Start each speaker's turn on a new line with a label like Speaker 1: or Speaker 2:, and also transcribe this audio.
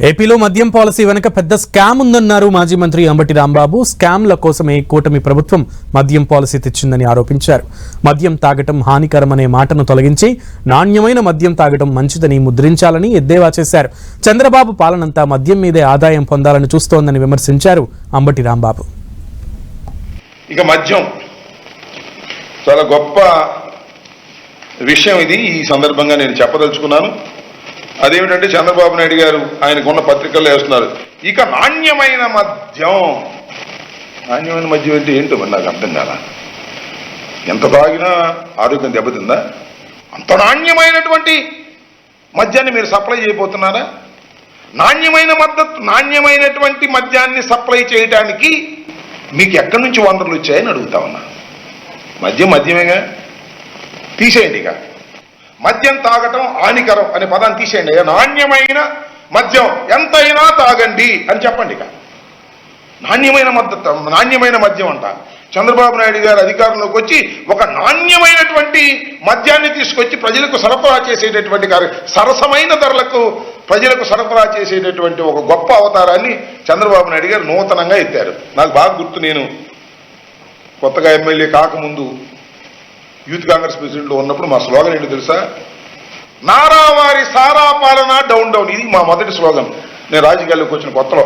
Speaker 1: ఏపీలో మద్యం పాలసీ వెనుక పెద్ద స్కామ్ ఉందన్నారు మాజీ మంత్రి అంబటి రాంబాబు. స్కామ్ల కోసమే కూటమి ప్రభుత్వం మద్యం పాలసీ తెచ్చిందని ఆరోపించారు. మద్యం తాగటం హానికరమనే మాటను తొలగించి నాణ్యమైన మద్యం తాగటం మంచిదని ముద్రించాలని ఎద్దేవా చేశారు. చంద్రబాబు పాలనంతా మద్యం మీదే ఆదాయం పొందాలని చూస్తోందని విమర్శించారు అంబటి రాంబాబు.
Speaker 2: ఇక మద్యం చాలా గొప్ప విషయం, ఇది ఈ సందర్భంగా నేను చెప్పదలుచుకున్నాను. అదేమిటంటే చంద్రబాబు నాయుడు గారు ఆయనకున్న పత్రికల్లో వేస్తున్నారు, ఇక నాణ్యమైన మద్యం. నాణ్యమైన మద్యం అంటే ఏంటో మరి నాకు అర్థం కాల. ఎంత తాగినా ఆరోగ్యం దెబ్బతిందా? అంత నాణ్యమైనటువంటి మద్యాన్ని మీరు సప్లై చేయబోతున్నారా? నాణ్యమైనటువంటి మద్యాన్ని సప్లై చేయడానికి మీకు ఎక్కడి నుంచి వనరులు వచ్చాయని అడుగుతా ఉన్నా. మద్యమేగా, తీసేయండి. ఇక మద్యం తాగటం హానికరం అనే పదాన్ని తీసేయండి. నాణ్యమైన మద్యం ఎంతైనా తాగండి అని చెప్పండి. ఇక నాణ్యమైన మద్యం అంట. చంద్రబాబు నాయుడు గారు అధికారంలోకి వచ్చి ఒక నాణ్యమైనటువంటి మద్యాన్ని తీసుకొచ్చి ప్రజలకు సరఫరా చేసేటటువంటి సరసమైన ధరలకు ప్రజలకు సరఫరా చేసేటటువంటి ఒక గొప్ప అవతారాన్ని చంద్రబాబు నాయుడు గారు నూతనంగా ఎత్తారు. నాకు బాగా గుర్తు, నేను కొత్తగా ఎమ్మెల్యే కాకముందు యూత్ కాంగ్రెస్ ప్రెసిడెంట్లో ఉన్నప్పుడు మా స్లోగన్ ఏంటో తెలుసా? నారావారి సారా పాలన డౌన్ డౌన్. ఇది మా మొదటి స్లోగన్ నేను రాజకీయాల్లోకి వచ్చిన కొత్తలో.